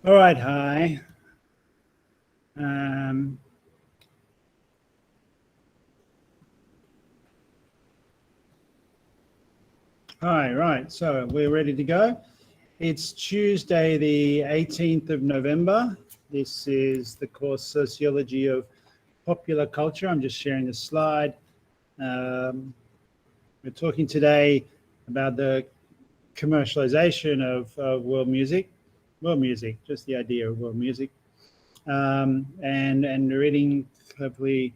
All right, hi. Hi, right, so we're ready to go. It's Tuesday, the 18th of November. This is the course Sociology of Popular Culture. I'm just sharing the slide. We're talking today about the commercialization of world music, just the idea of world music, and reading hopefully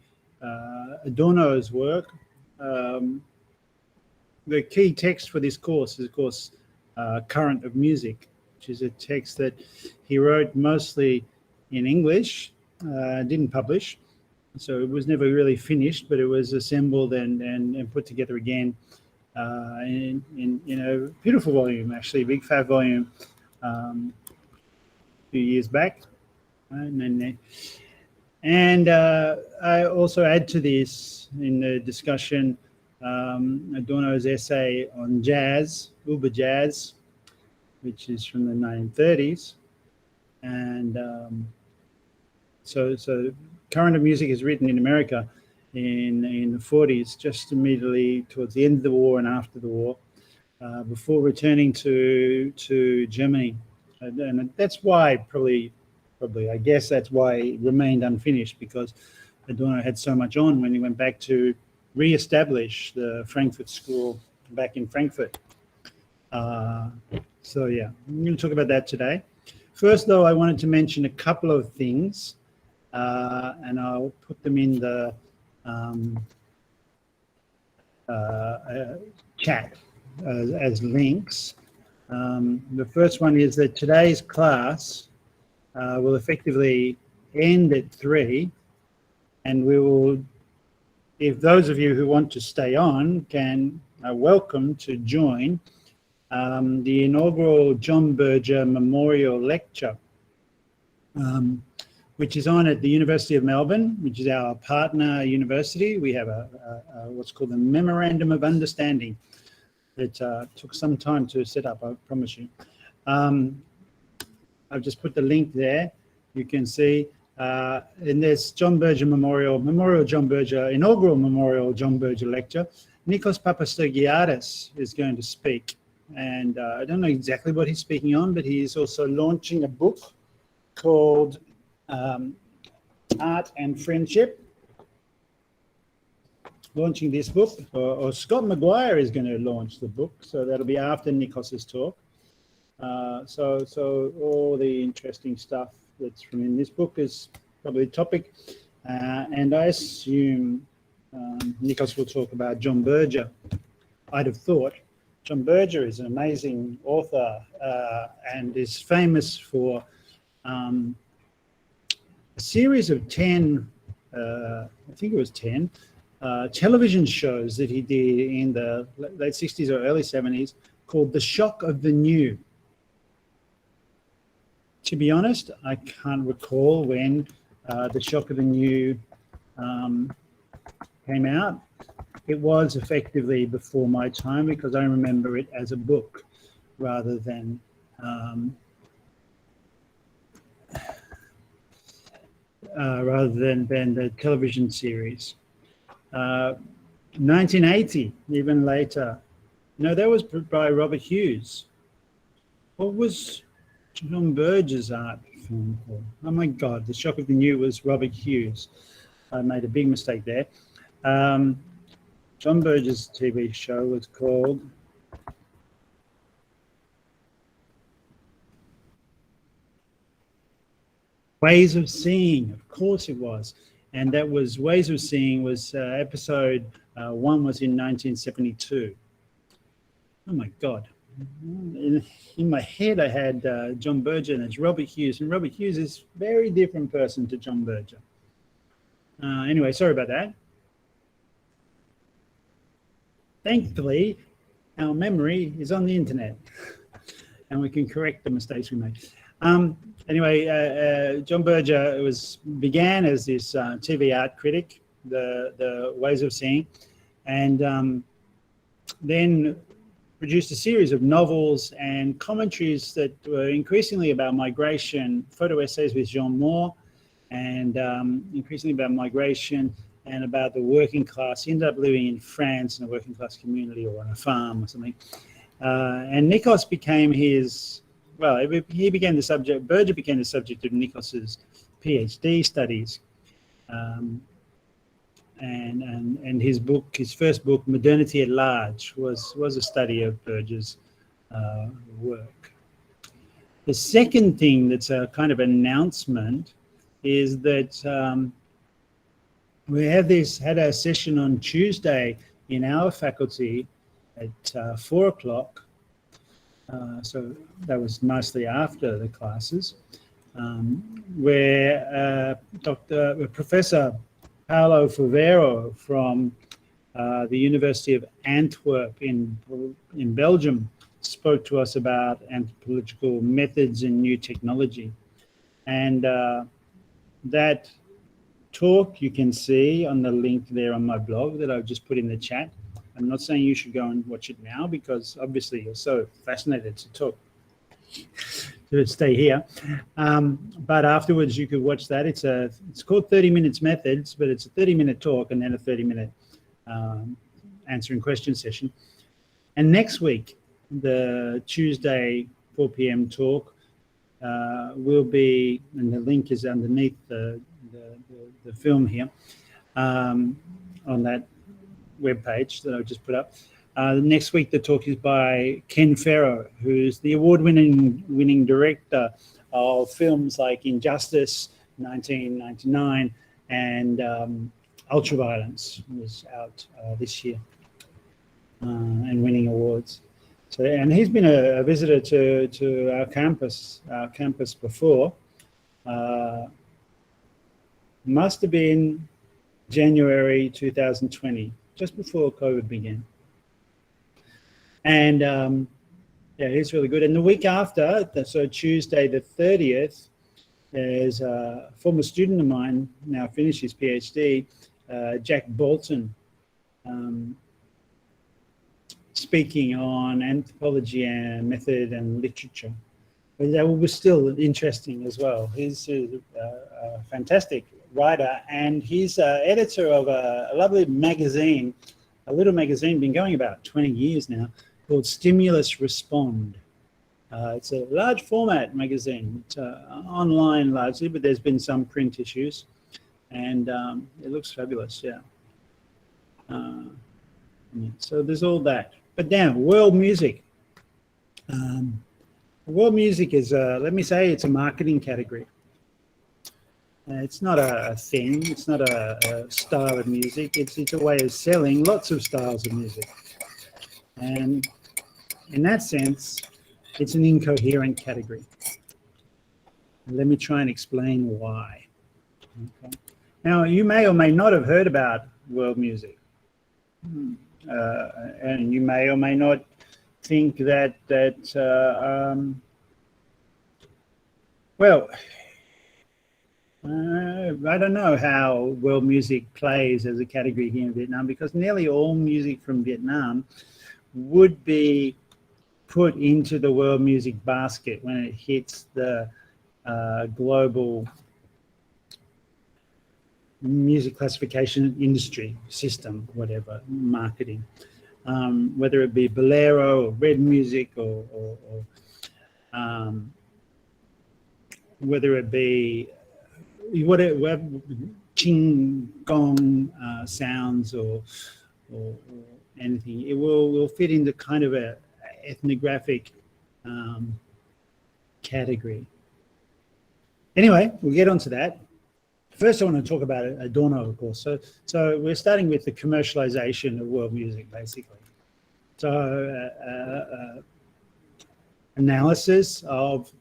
Adorno's work. The key text for this course is, of course, Current of Music, which is a text that he wrote mostly in English, didn't publish, so it was never really finished, but it was assembled and put together again in a beautiful volume, actually, a big fat volume, a few years back. And I also add to this in the discussion Adorno's essay on jazz, Uber Jazz, which is from the 1930s. And so Current of Music is written in America in the 40s, just immediately towards the end of the war and after the war, before returning to Germany. And that's why probably I guess that's why it remained unfinished, because Adorno had so much on when he went back to re-establish the Frankfurt School back in Frankfurt. So yeah, I'm going to talk about that today. First, though, I wanted to mention a couple of things, and I'll put them in the chat as links. The first one is that today's class will effectively end at 3, and we will, if those of you who want to stay on are welcome to join the inaugural John Berger Memorial Lecture, which is on at the University of Melbourne, which is our partner university. We have a what's called a Memorandum of Understanding that took some time to set up, I promise you. I've just put the link there. You can see, and there's John Berger inaugural John Berger Lecture. Nikos Papastogiadis is going to speak. And I don't know exactly what he's speaking on, but he's also launching a book called Art and Friendship. Launching this book, or Scott McGuire is going to launch the book, so that'll be after Nikos's talk. So all the interesting stuff that's from in this book is probably the topic, and I assume Nikos will talk about John Berger. I'd have thought John Berger is an amazing author and is famous for a series of 10, I think it was 10, television shows that he did in the late 60s or early 70s called The Shock of the New. To be honest, I can't recall when The Shock of the New came out. It was effectively before my time, because I remember it as a book rather than the television series. 1980, even later. No, that was by Robert Hughes. What was John Berger's art film called? Oh my God, The Shock of the New was Robert Hughes. I made a big mistake there. John Berger's TV show was called Ways of Seeing. Of course it was. And that was Ways of Seeing was episode 1 was in 1972. Oh my God. In my head, I had John Berger, and it's Robert Hughes. And Robert Hughes is a very different person to John Berger. Anyway, sorry about that. Thankfully, our memory is on the internet, and we can correct the mistakes we make. Anyway, John Berger began as this TV art critic, the Ways of Seeing, and then produced a series of novels and commentaries that were increasingly about migration, photo essays with Jean Moore, and increasingly about migration and about the working class. He ended up living in France in a working class community or on a farm or something. And Nikos became his, well, he became the subject, Berger became the subject of Nikos's PhD studies. And his book, his first book, Modernity at Large, was a study of Berger's work. The second thing that's a kind of announcement is that we had a session on Tuesday in our faculty at 4 o'clock. So that was mostly after the classes, where Professor Paolo Favero from the University of Antwerp in Belgium spoke to us about anthropological methods and new technology. And that talk you can see on the link there on my blog that I've just put in the chat. I'm not saying you should go and watch it now because obviously you're so fascinated to talk, to stay here. But afterwards you could watch that. It's called 30 Minutes Methods, but it's a 30-minute talk and then a 30-minute answering question session. And next week, the Tuesday 4 p.m. talk will be, and the link is underneath the film here on that webpage that I've just put up. Next week, the talk is by Ken Farrow, who's the award-winning director of films like Injustice, 1999, and Ultraviolence was out this year and winning awards. So, and he's been a visitor to our campus before. Must have been January 2020, just before COVID began. And yeah, he's really good. And the week after, so Tuesday the 30th, there's a former student of mine, now finished his PhD, Jack Bolton, speaking on anthropology and method and literature. But that was still interesting as well. He's a fantastic writer, and he's editor of a lovely magazine, a little magazine, been going about 20 years now, called Stimulus Respond. It's a large format magazine. It's online largely, but there's been some print issues, and it looks fabulous, yeah. So there's all that. But now, world music. World music is, let me say, it's a marketing category. It's not a thing. It's not a style of music. It's a way of selling lots of styles of music. And in that sense, it's an incoherent category. Let me try and explain why. Okay. Now, you may or may not have heard about world music. And you may or may not think that well, I don't know how world music plays as a category here in Vietnam, because nearly all music from Vietnam would be put into the world music basket when it hits the global music classification industry system, whatever, marketing, whether it be bolero or red music or whether it be whatever ching gong sounds or anything, it will fit into kind of a ethnographic category. Anyway, we'll get onto that. First, I want to talk about Adorno, of course. So we're starting with the commercialization of world music, basically. So analysis of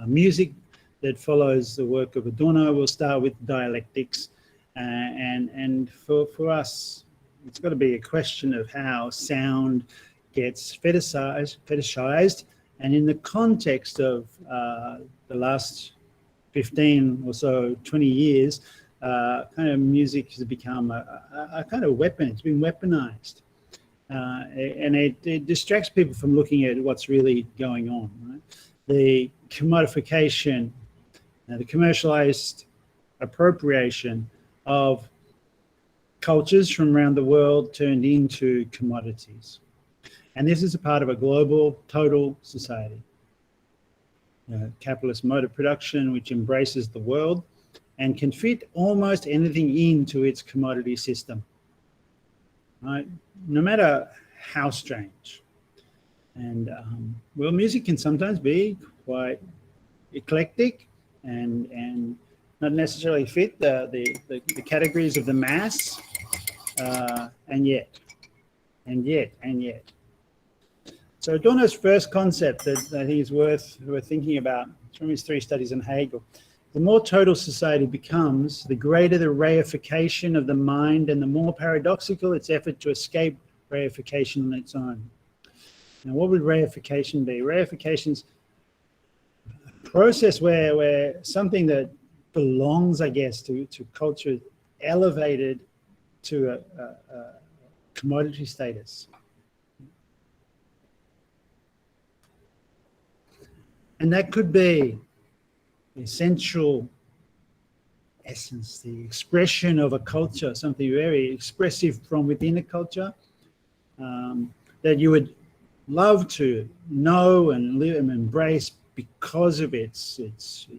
music that follows the work of Adorno. We'll start with dialectics, and for us, it's got to be a question of how sound gets fetishized, and in the context of the last 15 or so, 20 years, kind of music has become a kind of weapon. It's been weaponized. and it distracts people from looking at what's really going on. Right? The commodification, the commercialized appropriation of cultures from around the world turned into commodities. And this is a part of a global, total society. Capitalist mode of production, which embraces the world and can fit almost anything into its commodity system, right? No matter how strange. And well, music can sometimes be quite eclectic and not necessarily fit the categories of the mass, and yet. So Adorno's first concept that I think is worth thinking about from his 3 studies on Hegel: the more total society becomes, the greater the reification of the mind and the more paradoxical its effort to escape reification on its own. Now, what would reification be? Reification's a process where something that belongs, I guess, to culture elevated to a commodity status. And that could be the essential essence, the expression of a culture, something very expressive from within a culture, that you would love to know and live and embrace because of its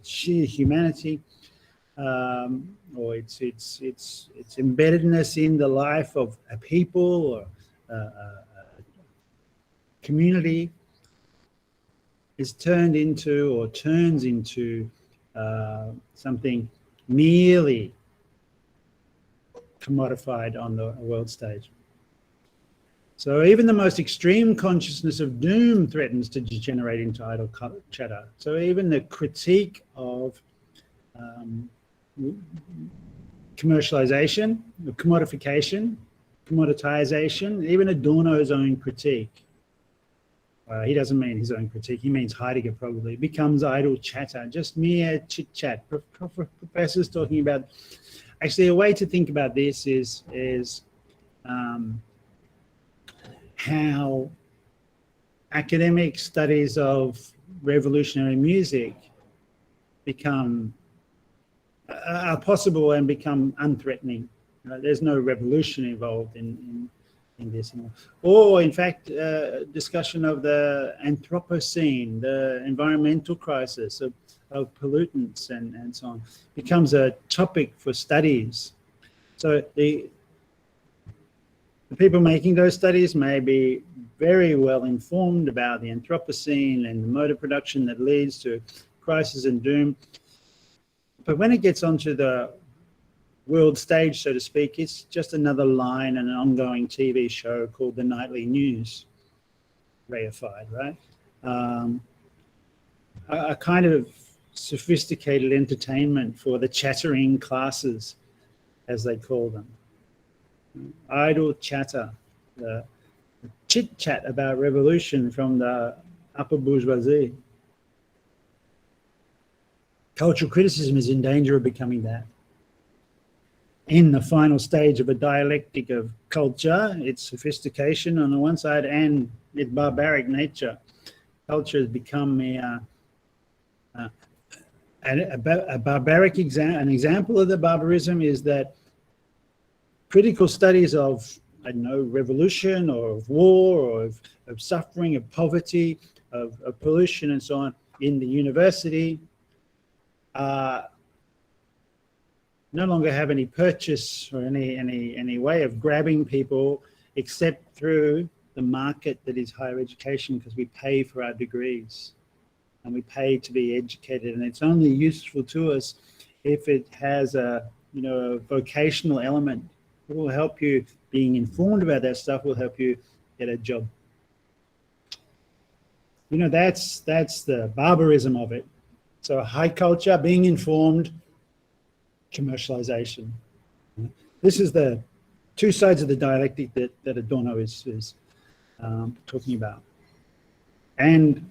sheer humanity, or its embeddedness in the life of a people or a community, is turned into or turns into something merely commodified on the world stage. So even the most extreme consciousness of doom threatens to degenerate into idle chatter. So even the critique of commercialization, commodification, commoditization, even Adorno's own critique, he doesn't mean his own critique, he means Heidegger probably, becomes idle chatter, just mere chit-chat. Professors talking about, actually a way to think about this is how academic studies of revolutionary music are possible and become unthreatening. There's no revolution involved in this anymore. Or in fact, discussion of the Anthropocene, the environmental crisis of pollutants and so on, becomes a topic for studies. So the people making those studies may be very well informed about the Anthropocene and the mode of production that leads to crisis and doom. But when it gets onto the world stage, so to speak, it's just another line in an ongoing TV show called The Nightly News, reified, right? A kind of sophisticated entertainment for the chattering classes, as they call them. Idle chatter, the chit-chat about revolution from the upper bourgeoisie. Cultural criticism is in danger of becoming that. In the final stage of a dialectic of culture, its sophistication on the one side and its barbaric nature, culture has become an example of the barbarism is that critical studies of, I don't know, revolution or of war or of suffering, of poverty, of pollution and so on in the university no longer have any purchase or any way of grabbing people except through the market that is higher education, because we pay for our degrees and we pay to be educated, and it's only useful to us if it has a vocational element. It will help you. Being informed about that stuff will help you get a job. That's the barbarism of it. So high culture, being informed, commercialization. This is the two sides of the dialectic that Adorno is talking about. And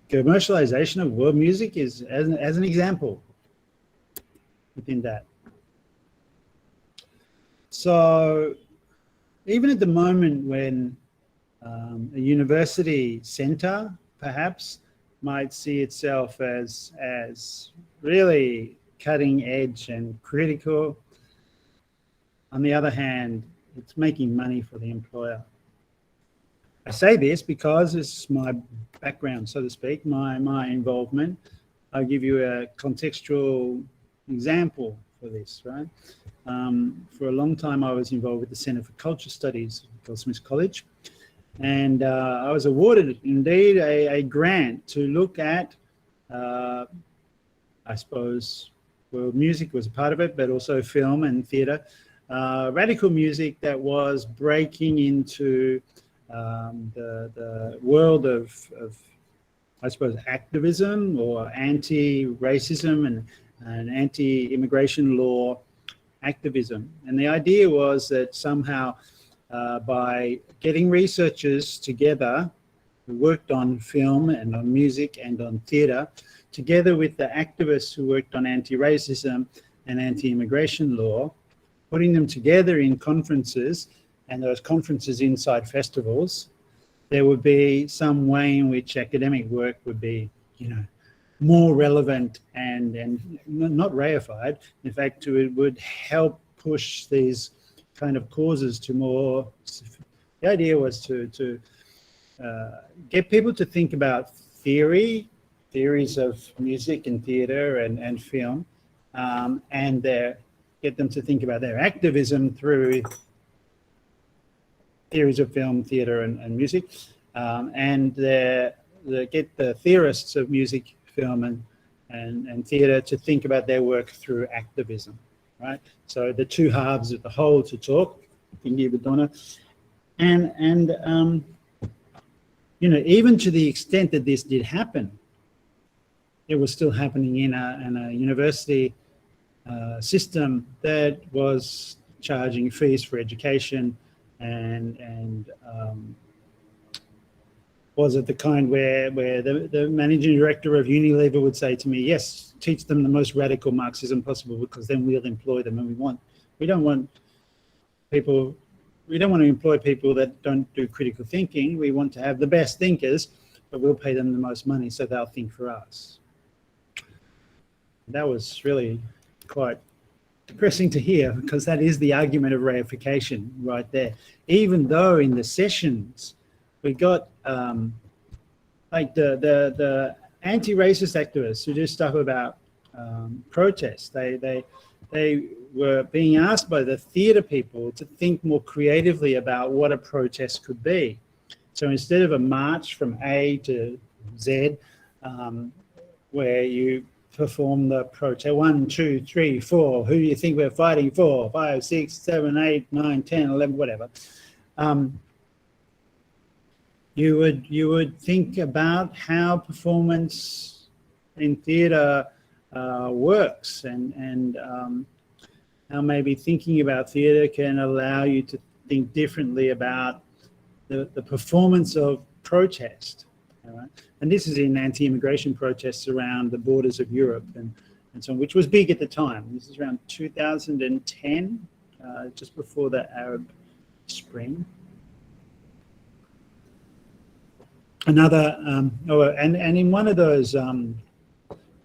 commercialization of world music is as an example within that. So even at the moment when A university centre, perhaps, might see itself as really cutting edge and critical. On the other hand, it's making money for the employer. I say this because it's my background, so to speak, my involvement. I'll give you a contextual example for this, right? For a long time, I was involved with the Centre for Culture Studies at Goldsmiths College. And I was awarded, indeed, a grant to look at, I suppose, well, music was a part of it, but also film and theatre, radical music that was breaking into the world of, I suppose, activism or anti-racism and anti-immigration law activism. And the idea was that somehow by getting researchers together who worked on film and on music and on theatre, together with the activists who worked on anti-racism and anti-immigration law, putting them together in conferences, and those conferences inside festivals, there would be some way in which academic work would be, more relevant and not reified. In fact, it would help push these kind of causes to more. The idea was to get people to think about theories of music and theatre and film, and get them to think about their activism through theories of film, theatre and music, and get the theorists of music, film and theatre to think about their work through activism, right? So the two halves of the whole to talk, thinking of Adorno. And even to the extent that this did happen, it was still happening in a university system that was charging fees for education and was it the kind where the managing director of Unilever would say to me, yes, teach them the most radical Marxism possible because then we'll employ them, and we don't want to employ people that don't do critical thinking. We want to have the best thinkers, but we'll pay them the most money so they'll think for us. That was really quite depressing to hear, because that is the argument of reification right there. Even though in the sessions we got like the anti-racist activists who do stuff about protests, they were being asked by the theatre people to think more creatively about what a protest could be. So instead of a march from A to Z, where you perform the protest, 1, 2, 3, 4, who do you think we're fighting for? 5, 6, 7, 8, 9, 10, 11, whatever. You would think about how performance in theatre works, and how maybe thinking about theatre can allow you to think differently about the performance of protest. Right? And this is in anti-immigration protests around the borders of Europe and so on, which was big at the time. This is around 2010, just before the Arab Spring. Another, and in one of those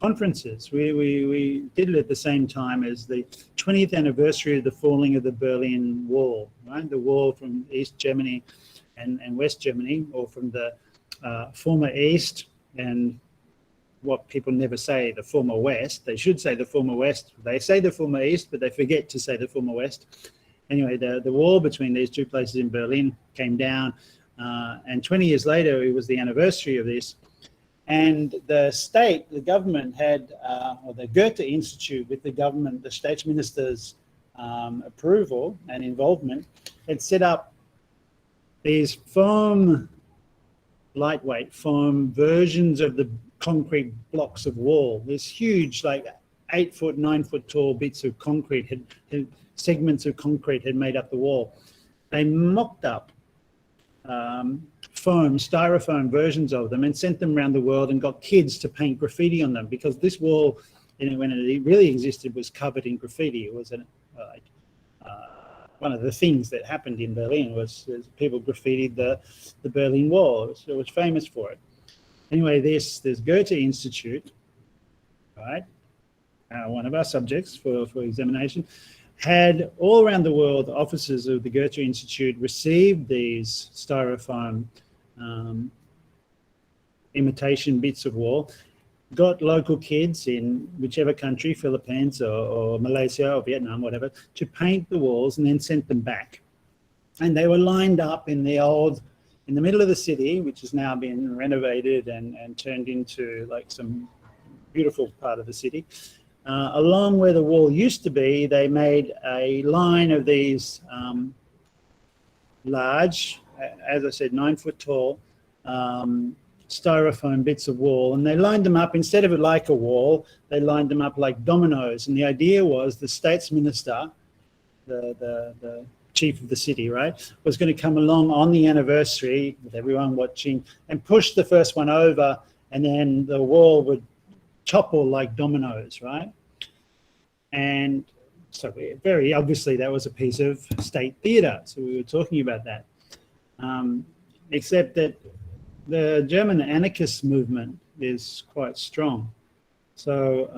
conferences, we did it at the same time as the 20th anniversary of the falling of the Berlin Wall, right? The wall from East Germany and West Germany, or from the former East and what people never say, the former West. They should say the former West. They say the former East, but they forget to say the former West. Anyway, the wall between these two places in Berlin came down, and 20 years later, it was the anniversary of this. And the state, the government had, or the Goethe Institute, with the government, the Staatsminister's approval and involvement, had set up these lightweight foam versions of the concrete blocks of wall. This huge, like 8 foot, 9 foot tall bits of concrete, had segments of concrete had made up the wall. They mocked up styrofoam versions of them and sent them around the world and got kids to paint graffiti on them, because this wall, when it really existed, was covered in graffiti. It was one of the things that happened in Berlin was people graffitied the Berlin Wall. It was famous for it. Anyway, this Goethe Institute, right? One of our subjects for examination, had all around the world offices of the Goethe Institute received these styrofoam imitation bits of wall, got local kids in whichever country, Philippines or Malaysia or Vietnam, whatever, to paint the walls and then sent them back. And they were lined up in the middle of the city, which has now been renovated and turned into like some beautiful part of the city. Along where the wall used to be, they made a line of these large, as I said, 9 foot tall, styrofoam bits of wall, and they lined them up, instead of it like a wall, they lined them up like dominoes. And the idea was the States Minister, the chief of the city, right, was going to come along on the anniversary with everyone watching and push the first one over, and then the wall would topple like dominoes, right? And so very obviously that was a piece of state theatre. So we were talking about that. Except that the German anarchist movement is quite strong. So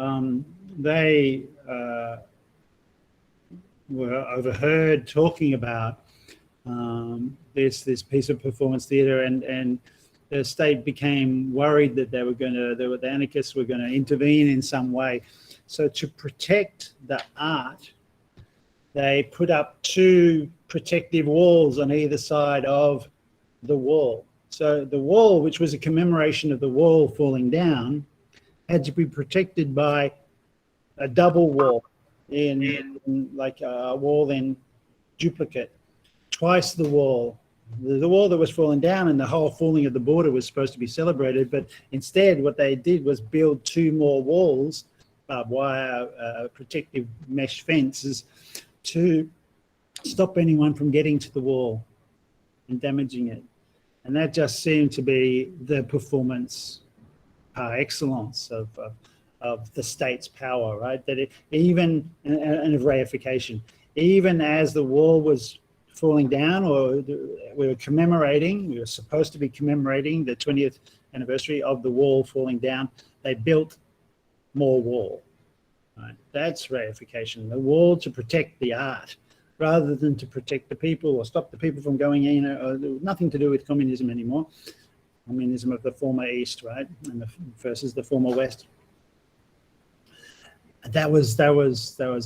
they were overheard talking about this piece of performance theatre, and the state became worried that the anarchists were going to intervene in some way. So to protect the art, they put up 2 protective walls on either side of the wall. So the wall, which was a commemoration of the wall falling down, had to be protected by a double wall in like a wall in duplicate, twice the wall. The wall that was falling down, and the whole falling of the border was supposed to be celebrated, but instead what they did was build 2 more walls, barbed wire, protective mesh fences, to stop anyone from getting to the wall and damaging it. And that just seemed to be the performance par excellence of the state's power, right? That it, even, and of reification, even as the wall was falling down, or we were supposed to be commemorating the 20th anniversary of the wall falling down, they built more wall, right? That's reification, the wall to protect the art rather than to protect the people or stop the people from going in, or nothing to do with communism anymore. Communism of the former East, right? And versus the former West. That was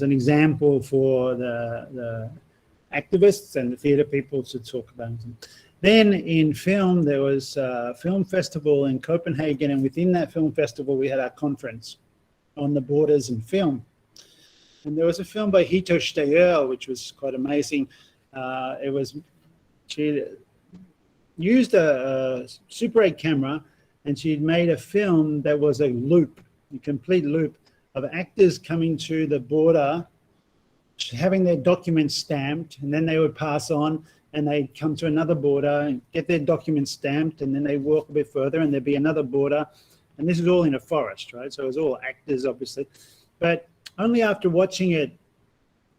an example for the activists and the theatre people to talk about. Then in film, there was a film festival in Copenhagen, and within that film festival, we had our conference on the borders in film. And there was a film by Hito Steyr, which was quite amazing. She used a Super 8 camera, and she'd made a film that was a complete loop of actors coming to the border, having their documents stamped, and then they would pass on, and they'd come to another border and get their documents stamped, and then they walk a bit further and there'd be another border. And this is all in a forest, right? So it was all actors, obviously. But only after watching it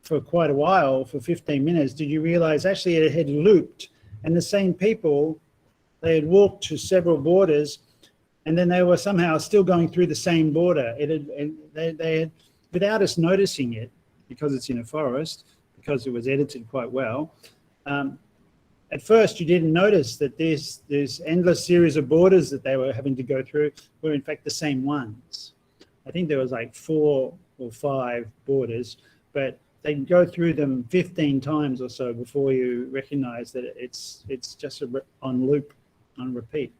for quite a while, for 15 minutes, did you realize actually it had looped, and the same people, they had walked to several borders, and then they were somehow still going through the same border. They had, without us noticing it, because it's in a forest, because it was edited quite well, at first you didn't notice that this endless series of borders that they were having to go through were in fact the same ones. I think there was like 4 or 5 borders, but they can go through them 15 times or so before you recognize that it's just on loop, on repeat.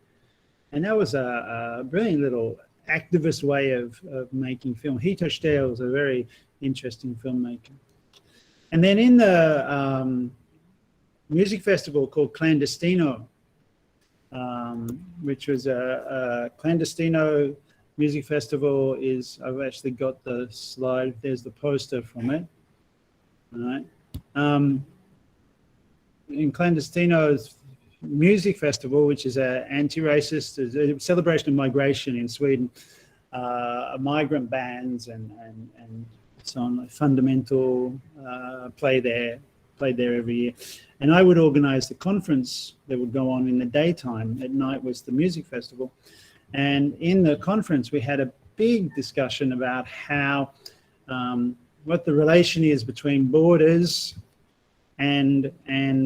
And that was a brilliant little activist way of making film. Hito Steyr was a very interesting filmmaker. And then in the music festival called Clandestino, which was a Clandestino music festival I've actually got the slide, there's the poster from it. All right. In Clandestino's music festival, which is an anti-racist, a celebration of migration in Sweden, migrant bands and so on, like Fundamental play there, played there every year. And I would organize the conference that would go on in the daytime. At night was the music festival. And in the conference, we had a big discussion about how, what the relation is between borders and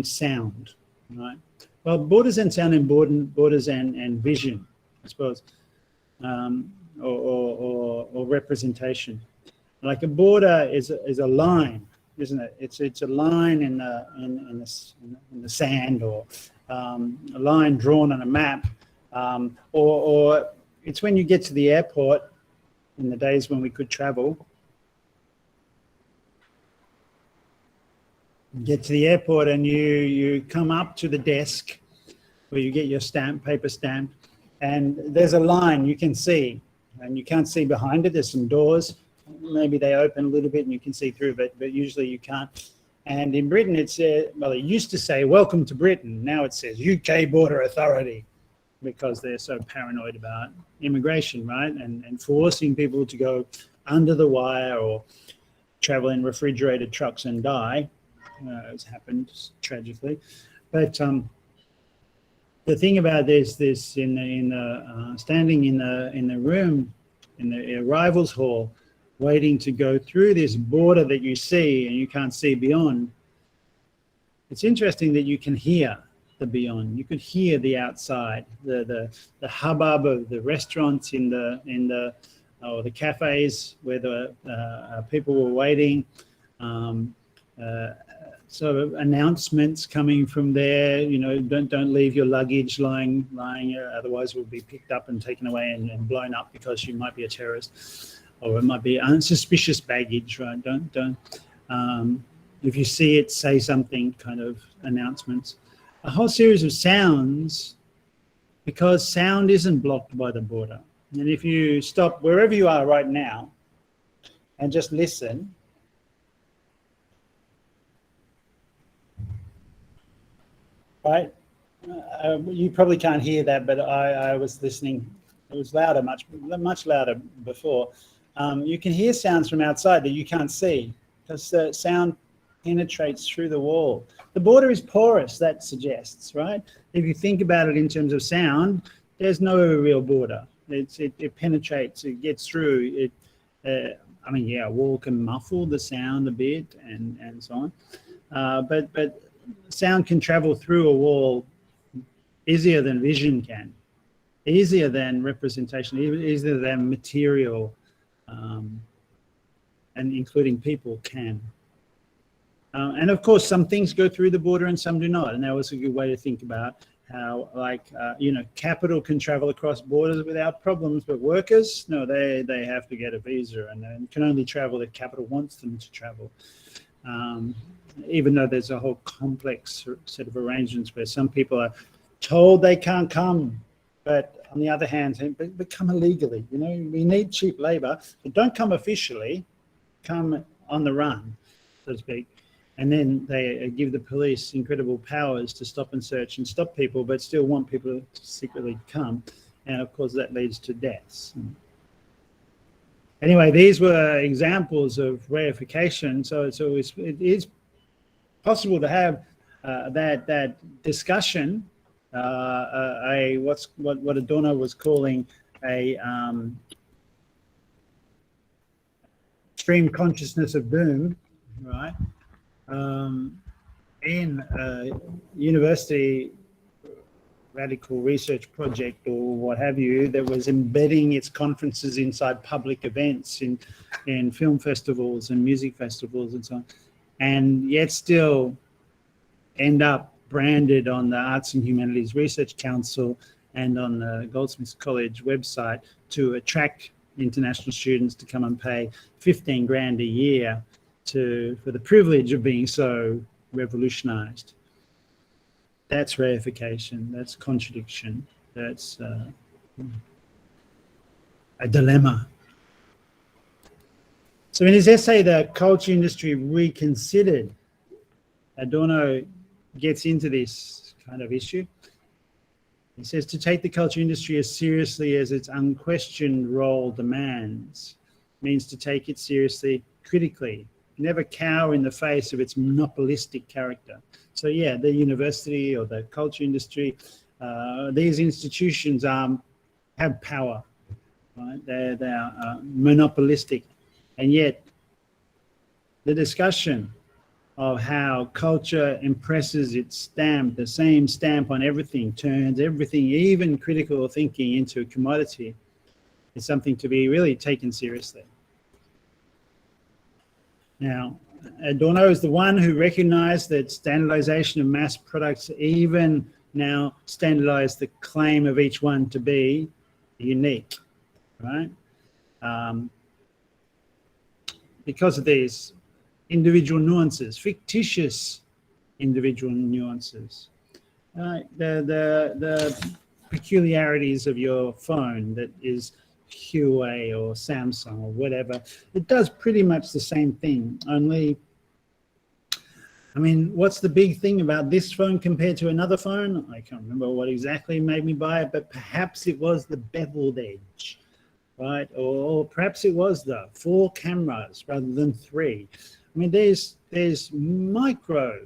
sound, right? Well, borders and sound and borders and vision, I suppose, or representation. Like a border is a line, isn't it? It's a line in the sand, or a line drawn on a map, or it's when you get to the airport in the days when we could travel. Get to the airport and you come up to the desk where you get your paper stamp, and there's a line you can see, and you can't see behind it. There's some doors. Maybe they open a little bit and you can see through, but usually you can't. And in Britain, it used to say, "Welcome to Britain." Now it says UK Border Authority, because they're so paranoid about immigration, right? And forcing people to go under the wire or travel in refrigerated trucks and die. It's happened tragically. But the thing about this standing in the room, in the arrivals hall, waiting to go through this border that you see and you can't see beyond, it's interesting that you can hear the beyond. You could hear the outside, the hubbub of the restaurants or the cafes where the people were waiting. Sort of announcements coming from there, don't leave your luggage lying here, otherwise it will be picked up and taken away and blown up because you might be a terrorist, or it might be unsuspicious baggage, right? Don't if you see it, say something, kind of announcements. A whole series of sounds, because sound isn't blocked by the border. And if you stop wherever you are right now and just listen, right? You probably can't hear that, but I was listening. It was louder, much louder before. You can hear sounds from outside that you can't see, because the sound penetrates through the wall. The border is porous, that suggests, right? If you think about it in terms of sound, there's no real border. It penetrates, it gets through. A wall can muffle the sound a bit and so on. But sound can travel through a wall easier than vision can, easier than representation, easier than material, and including people can. And of course, some things go through the border and some do not. And that was a good way to think about how, capital can travel across borders without problems, but workers, no, they have to get a visa and can only travel if capital wants them to travel. Even though there's a whole complex set of arrangements where some people are told they can't come, but on the other hand, but come illegally. We need cheap labor, but don't come officially, come on the run, so to speak. And then they give the police incredible powers to stop and search and stop people, but still want people to secretly come. And of course, that leads to deaths. Anyway, these were examples of reification. So it is possible to have that discussion, what Adorno was calling a extreme consciousness of doom, right? In a university radical research project or what have you, that was embedding its conferences inside public events in film festivals and music festivals and so on, and yet still end up branded on the Arts and Humanities Research Council and on the Goldsmiths College website to attract international students to come and pay 15 grand a year for the privilege of being so revolutionized. That's reification, that's contradiction, that's a dilemma. So in his essay, The Culture Industry Reconsidered, Adorno gets into this kind of issue. He says, to take the culture industry as seriously as its unquestioned role demands means to take it seriously critically never cower in the face of its monopolistic character. So yeah, the university or the culture industry, these institutions have power, right? They are monopolistic, and yet the discussion of how culture impresses its stamp, the same stamp on everything, turns everything, even critical thinking, into a commodity, is something to be really taken seriously. Now, Adorno is the one who recognized that standardization of mass products even now standardized the claim of each one to be unique, right? Because of these individual nuances, fictitious individual nuances, right? The peculiarities of your phone that is Huawei or Samsung or whatever, it does pretty much the same thing, only, I mean, what's the big thing about this phone compared to another phone? I can't remember what exactly made me buy it, but perhaps it was the beveled edge, right? Or perhaps it was the 4 cameras rather than 3. I mean, there's micro,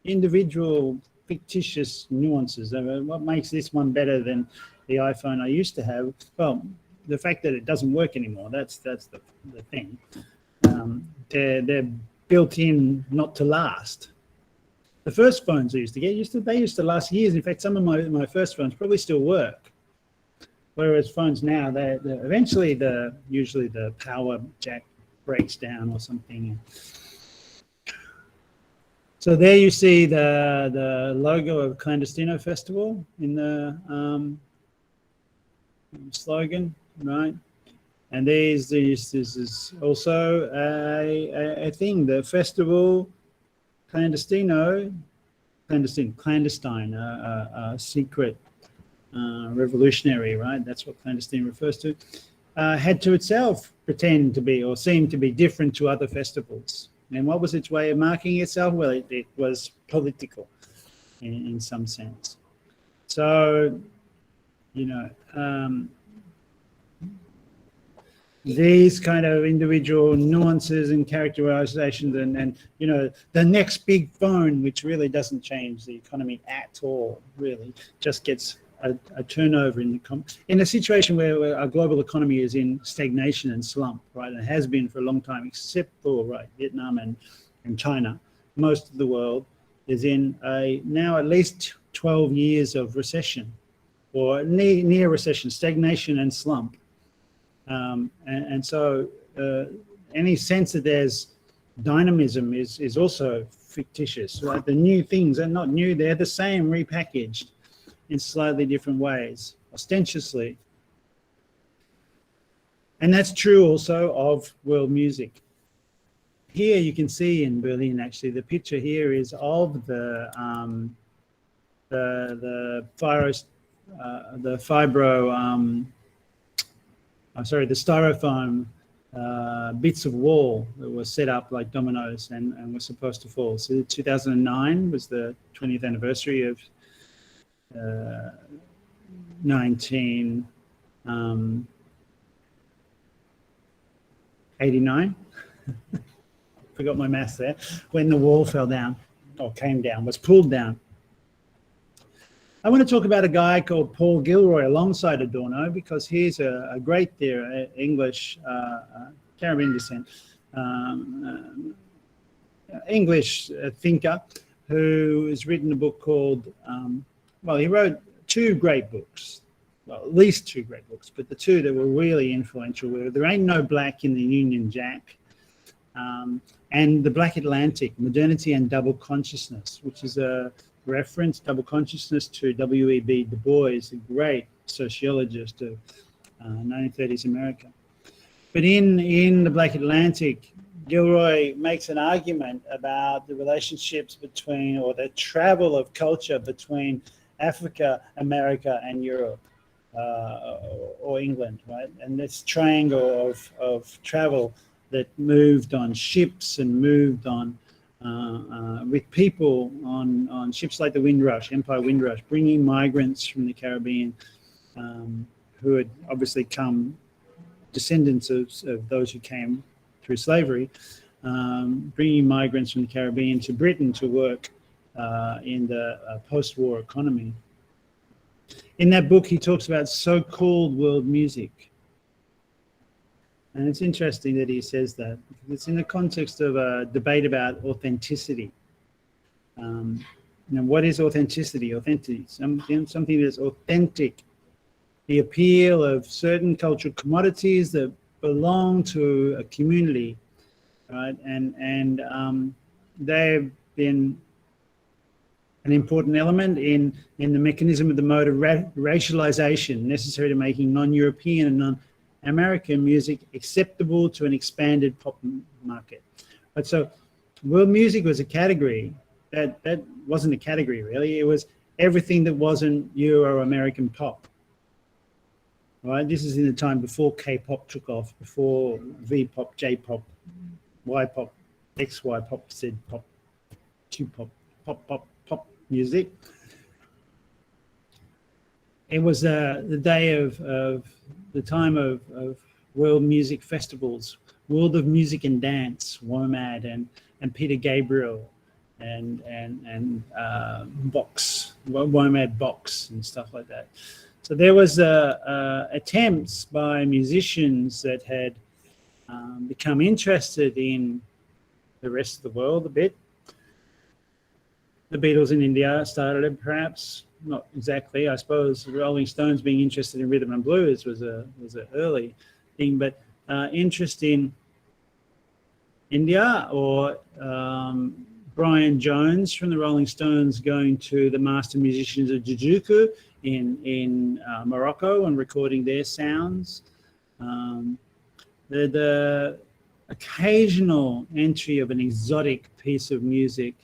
individual, fictitious nuances. What makes this one better than the iPhone I used to have? Well, the fact that it doesn't work anymore, that's the thing. They're built in not to last. The first phones I used to get, they used to last years. In fact, some of my first phones probably still work. Whereas phones now, eventually usually the power jack breaks down or something. So there you see the logo of Clandestino Festival in the slogan, right? And this is also a thing, the festival clandestine, secret revolutionary, right? That's what clandestine refers to. Had to itself pretend to be or seem to be different to other festivals. And what was its way of marking itself? Well, it was political in some sense. So, you know, these kind of individual nuances and characterizations and, you know, the next big phone, which really doesn't change the economy at all, really, just gets a turnover in a situation where our global economy is in stagnation and slump, right? And it has been for a long time, except for Vietnam and China. Most of the world is in now at least 12 years of recession, or near recession, stagnation and slump. And so any sense that there's dynamism is also fictitious, right? The new things are not new, they're the same, repackaged in slightly different ways, ostentatiously. And that's true also of world music. Here you can see in Berlin, actually, the picture here is of the styrofoam bits of wall that were set up like dominoes and were supposed to fall. So 2009 was the 20th anniversary of 1989. Forgot my maths there. When the wall fell down, or came down, was pulled down. I want to talk about a guy called Paul Gilroy alongside Adorno, because he's a great theorist, English, Caribbean descent, English thinker who has written a book called, well, he wrote 2 great books, well, at least 2 great books, but the 2 that were really influential were There Ain't No Black in the Union Jack, and The Black Atlantic, Modernity and Double Consciousness, which is a reference, double consciousness, to W.E.B. Du Bois, a great sociologist of 1930s America. But in The Black Atlantic, Gilroy makes an argument about the relationships between, or the travel of culture between Africa, America, and Europe, or England, right? And this triangle of travel that moved on ships and moved on with people on ships like the Windrush, Empire Windrush, bringing migrants from the Caribbean who had obviously come, descendants of those who came through slavery, bringing migrants from the Caribbean to Britain to work in the post-war economy. In that book, he talks about so-called world music. And it's interesting that he says that, because it's in the context of a debate about authenticity. What is authenticity? Authenticity, something that's authentic. The appeal of certain cultural commodities that belong to a community, right? And they've been an important element in the mechanism of the mode of racialization necessary to making non-European and non-American music acceptable to an expanded pop market. But so world music was a category that wasn't a category really. It was everything that wasn't Euro-American pop. Right? This is in the time before K-pop took off, before V-pop, J-pop, Y-pop, XY pop, Z-pop, Q-pop, pop music. It was the day of the time of world music festivals, World of Music and Dance, WOMAD, and Peter Gabriel, and Box, WOMAD Box and stuff like that. So there was attempts by musicians that had become interested in the rest of the world a bit. The Beatles in India started it, perhaps not exactly. I suppose the Rolling Stones being interested in rhythm and blues was an early thing, but interest in India, or Brian Jones from the Rolling Stones going to the master musicians of Jujuku in Morocco and recording their sounds. The occasional entry of an exotic piece of music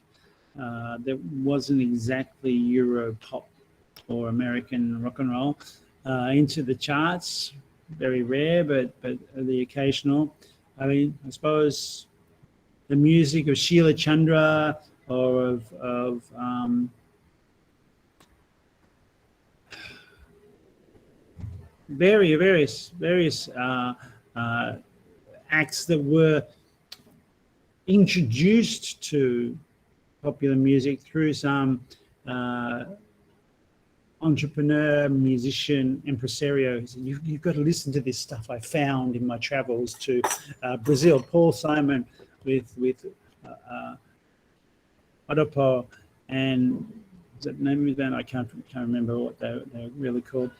that wasn't exactly Euro pop or American rock and roll into the charts, very rare, but the occasional. I mean, I suppose the music of Sheila Chandra or of various acts that were introduced to popular music through some entrepreneur, musician, impresario who said, you've got to listen to this stuff I found in my travels to Brazil. Paul Simon with Odopo, and is that the name of the band? I can't remember what they're really called.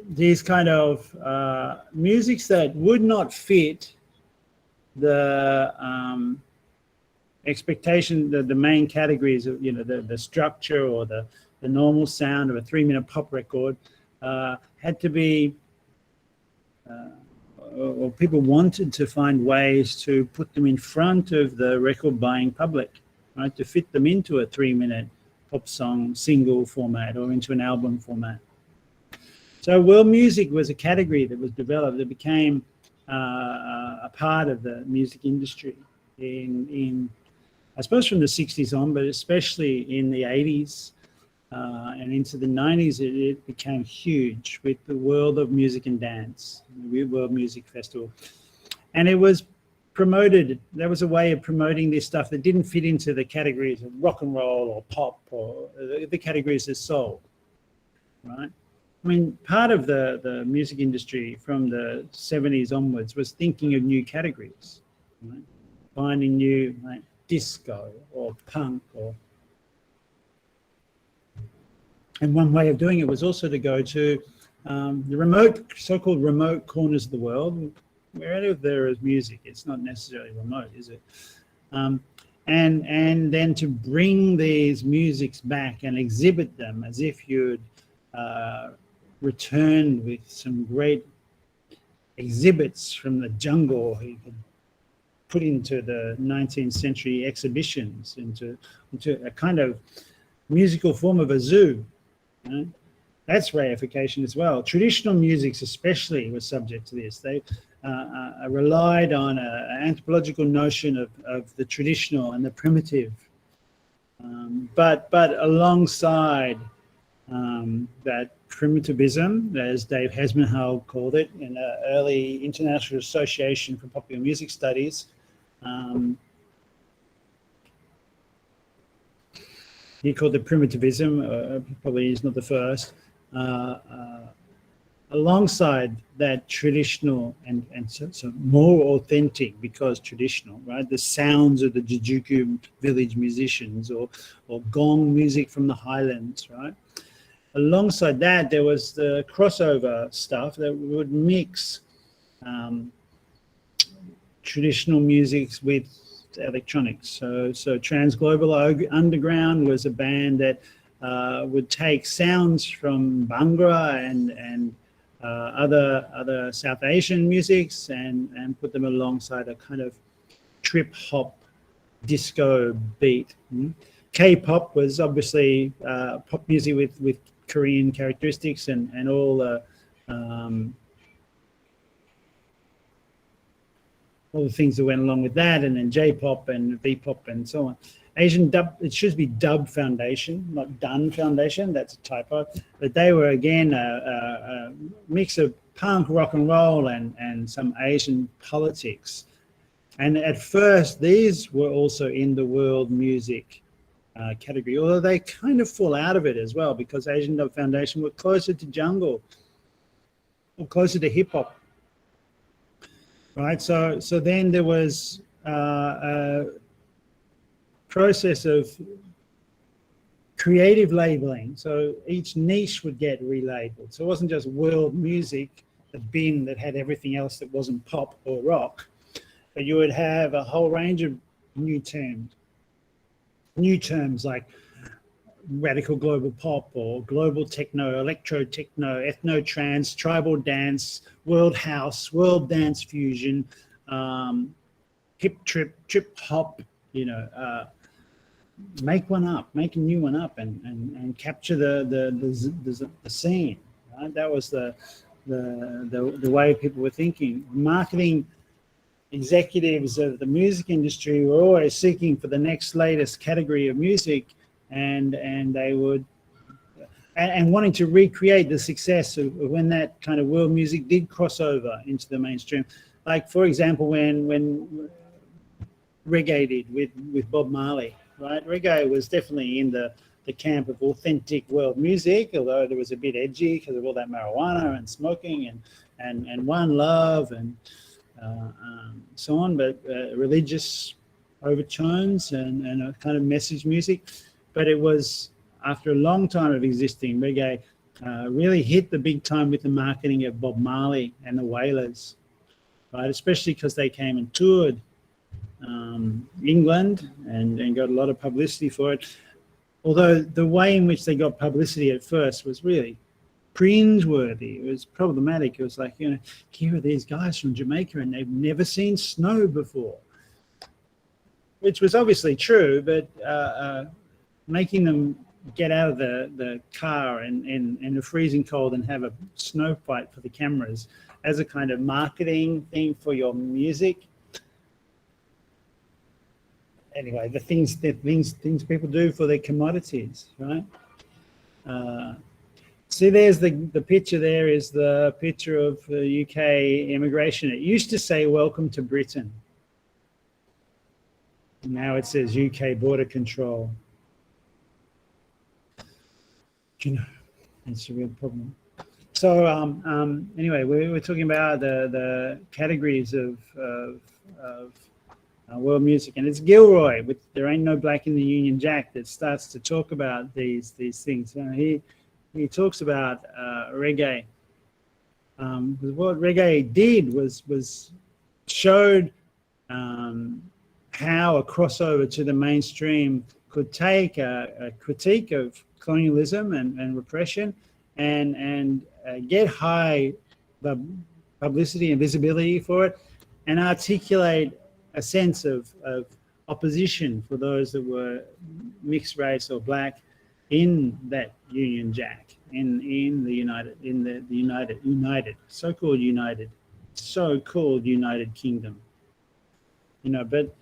These kind of musics that would not fit the expectation, the main categories of, the structure or the normal sound of a 3-minute pop record, had to be, or people wanted to find ways to put them in front of the record buying public, right, to fit them into a 3-minute pop song single format or into an album format. So world music was a category that was developed, that became a part of the music industry in I suppose from the 60s on, but especially in the 80s and into the 90s, it became huge with the World of Music and Dance, the World Music Festival. And it was promoted, there was a way of promoting this stuff that didn't fit into the categories of rock and roll or pop or the categories of soul, right? I mean, part of the music industry from the 70s onwards was thinking of new categories, right? Finding new, like, disco or punk and one way of doing it was also to go to the so-called remote corners of the world, wherever there is music. It's not necessarily remote, is it? And then to bring these musics back and exhibit them as if you'd returned with some great exhibits from the jungle you could put into the 19th century exhibitions, into a kind of musical form of a zoo. That's reification as well. Traditional musics especially were subject to this. They relied on an anthropological notion of the traditional and the primitive. But alongside that primitivism, as Dave Hasmenhall called it in an early International Association for Popular Music Studies. He called it primitivism, probably is not the first. Alongside that traditional and so more authentic, because traditional, right? The sounds of the Jujuku village musicians or gong music from the highlands, right? Alongside that, there was the crossover stuff that would mix traditional musics with electronics. So Transglobal Underground was a band that would take sounds from Bhangra and other South Asian musics and put them alongside a kind of trip hop disco beat. K-pop was obviously pop music with Korean characteristics and all the things that went along with that, and then J-pop and V-pop and so on. Asian dub, it should be Dub Foundation, not Dun Foundation, that's a typo. But they were, again, a mix of punk, rock and roll, and some Asian politics. And at first, these were also in the world music category, although they kind of fall out of it as well, because Asian Dub Foundation were closer to jungle, or closer to hip-hop. Right, so then there was a process of creative labeling. So each niche would get relabeled. So it wasn't just world music, a bin that had everything else that wasn't pop or rock, but you would have a whole range of new terms like radical global pop or global techno, electro techno, ethno trance, tribal dance, world house, world dance fusion, hip trip hop, make one up, make a new one up and capture the scene. Right? That was the way people were thinking. Marketing executives of the music industry were always seeking for the next latest category of music, and they would and wanting to recreate the success of when that kind of world music did cross over into the mainstream. Like, for example, when reggae did with Bob Marley, right? Reggae was definitely in the camp of authentic world music, although there was a bit edgy because of all that marijuana and smoking and one love and so on, but religious overtones and a kind of message music. But it was, after a long time of existing, reggae really hit the big time with the marketing of Bob Marley and the Wailers, right? Especially because they came and toured England and got a lot of publicity for it. Although the way in which they got publicity at first was really cringeworthy. It was problematic. It was like, here are these guys from Jamaica and they've never seen snow before, which was obviously true, but making them get out of the car in the freezing cold and have a snow fight for the cameras as a kind of marketing thing for your music. Anyway, the things people do for their commodities, right? See, there's the picture. There is the picture of the UK immigration. It used to say "Welcome to Britain." Now it says UK border control. It's a real problem. So anyway, we were talking about the categories of world music, and it's Gilroy with "There Ain't No Black in the Union Jack" that starts to talk about these things. He talks about reggae. What reggae did was showed how a crossover to the mainstream could take a critique of colonialism and repression and get high publicity and visibility for it, and articulate a sense of opposition for those that were mixed race or black in that Union Jack, in the so-called United Kingdom. But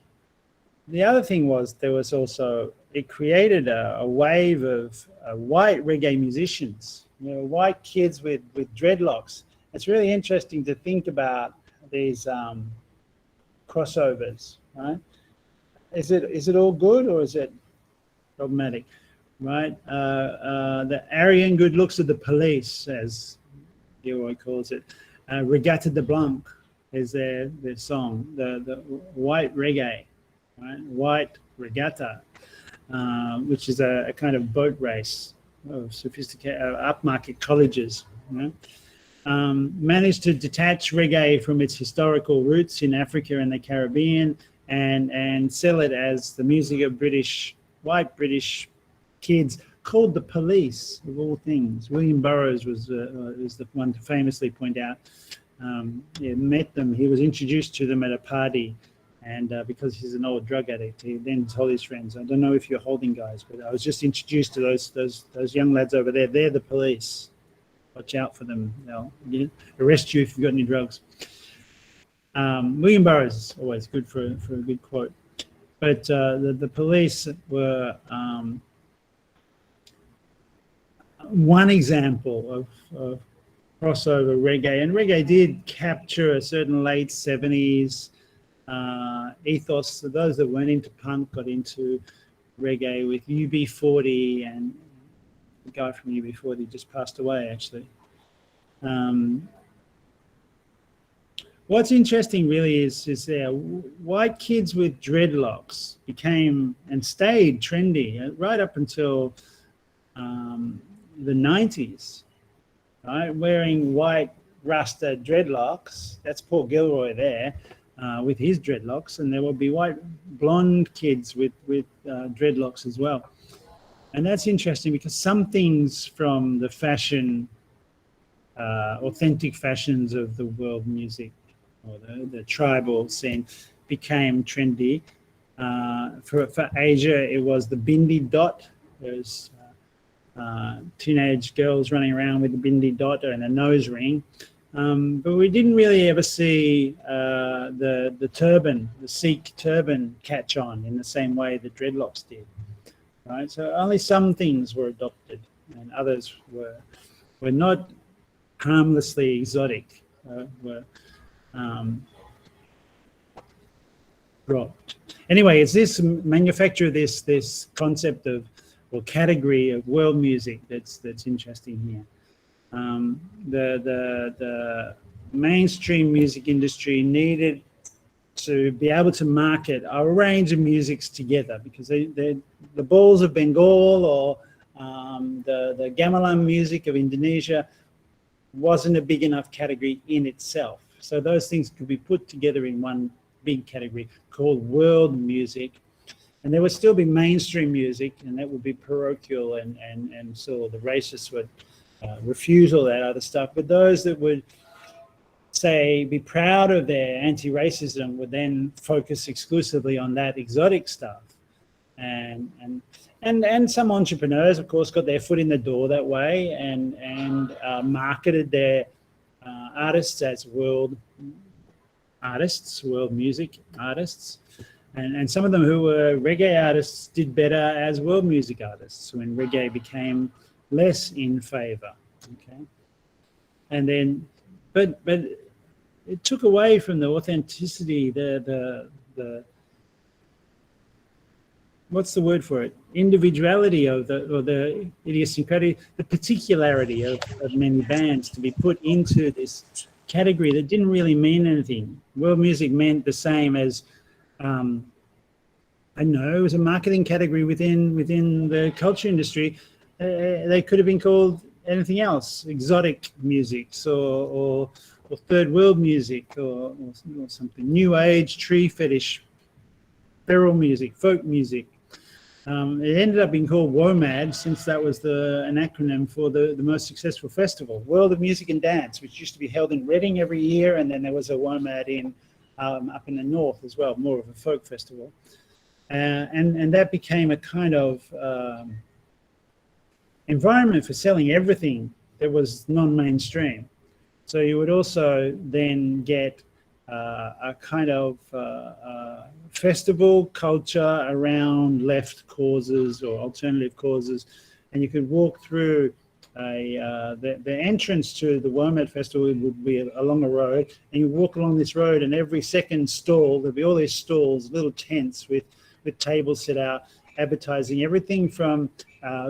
the other thing was there was also it created a wave of white reggae musicians, white kids with dreadlocks. It's really interesting to think about these crossovers, right? Is it all good or is it problematic, right? The Aryan good looks of the police, as Gilroy calls it, Regatta de Blanc is their song, the white reggae, right? White regatta, which is a kind of boat race of sophisticated upmarket colleges, managed to detach reggae from its historical roots in Africa and the Caribbean and sell it as the music of white British kids called the police, of all things. William Burroughs was the one to famously point out. He met them. He was introduced to them at a party, and because he's an old drug addict, he then told his friends, "I don't know if you're holding guys, but I was just introduced to those young lads over there. They're the police. Watch out for them. They'll arrest you if you've got any drugs." William Burroughs is always good for a good quote. But the police were one example of crossover reggae, and reggae did capture a certain late 70s ethos. So those that weren't into punk got into reggae with UB40, and the guy from UB40 just passed away, actually. What's interesting really is white kids with dreadlocks became and stayed trendy right up until the 90s, right? Wearing white Rasta dreadlocks. That's Paul Gilroy there with his dreadlocks, and there will be white blonde kids with dreadlocks as well. And that's interesting because some things from the fashion, authentic fashions of the world music, or the tribal scene, became trendy. For Asia, it was the bindi dot. There's teenage girls running around with a bindi dot and a nose ring. But we didn't really ever see the turban, the Sikh turban, catch on in the same way the dreadlocks did. Right? So only some things were adopted, and others were not harmlessly exotic. Were dropped. Anyway, it's this manufacture of this concept of, or category of world music that's interesting here. The mainstream music industry needed to be able to market a range of musics together, because the balls of Bengal or the gamelan music of Indonesia wasn't a big enough category in itself. So those things could be put together in one big category called world music. And there would still be mainstream music, and that would be parochial, and so the racists would refuse all that other stuff. But those that would, say, be proud of their anti-racism would then focus exclusively on that exotic stuff. And some entrepreneurs, of course, got their foot in the door that way and marketed their artists as world artists, world music artists. And some of them who were reggae artists did better as world music artists when reggae became less in favor. Okay, and then, but it took away from the authenticity, the what's the word for it? Individuality of the idiosyncratic, the particularity of many bands to be put into this category that didn't really mean anything. World music meant the same as, I know, it was a marketing category within the culture industry. They could have been called anything else, exotic musics or third world music or something, new age, tree fetish, feral music, folk music. It ended up being called WOMAD, since that was an acronym for the most successful festival, World of Music and Dance, which used to be held in Reading every year, and then there was a WOMAD up in the north as well, more of a folk festival. And that became a kind of environment for selling everything that was non-mainstream. So you would also then get a kind of festival culture around left causes or alternative causes, and you could walk through the entrance to the WOMAD festival would be along a road, and you walk along this road, and every second stall there'd be all these stalls, little tents with tables set out, advertising everything from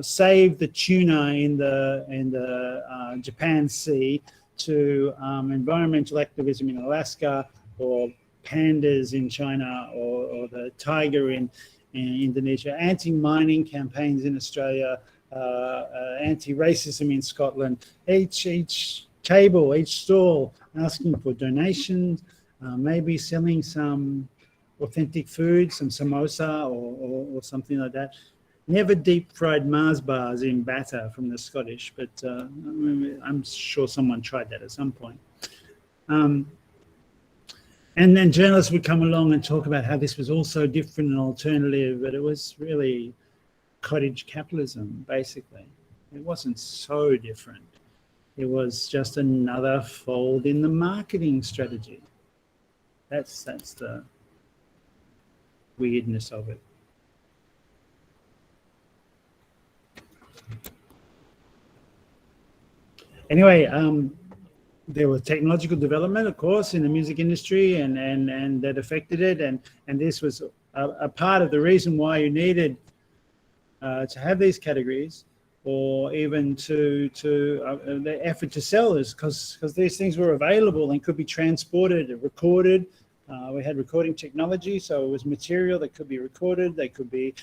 save the tuna in the Japan Sea to environmental activism in Alaska, or pandas in China, or the tiger in Indonesia, anti-mining campaigns in Australia, anti-racism in Scotland. Each table, each stall asking for donations, maybe selling some authentic food, some samosa or something like that. Never deep fried Mars bars in batter from the Scottish, but I'm sure someone tried that at some point. And then journalists would come along and talk about how this was also different and alternative, but it was really cottage capitalism, basically. It wasn't so different. It was just another fold in the marketing strategy. That's the weirdness of it. Anyway, there was technological development, of course, in the music industry, and that affected it, and this was a part of the reason why you needed to have these categories, or even to the effort to sell this, because these things were available and could be transported and recorded. We had recording technology, so it was material that could be recorded. They could be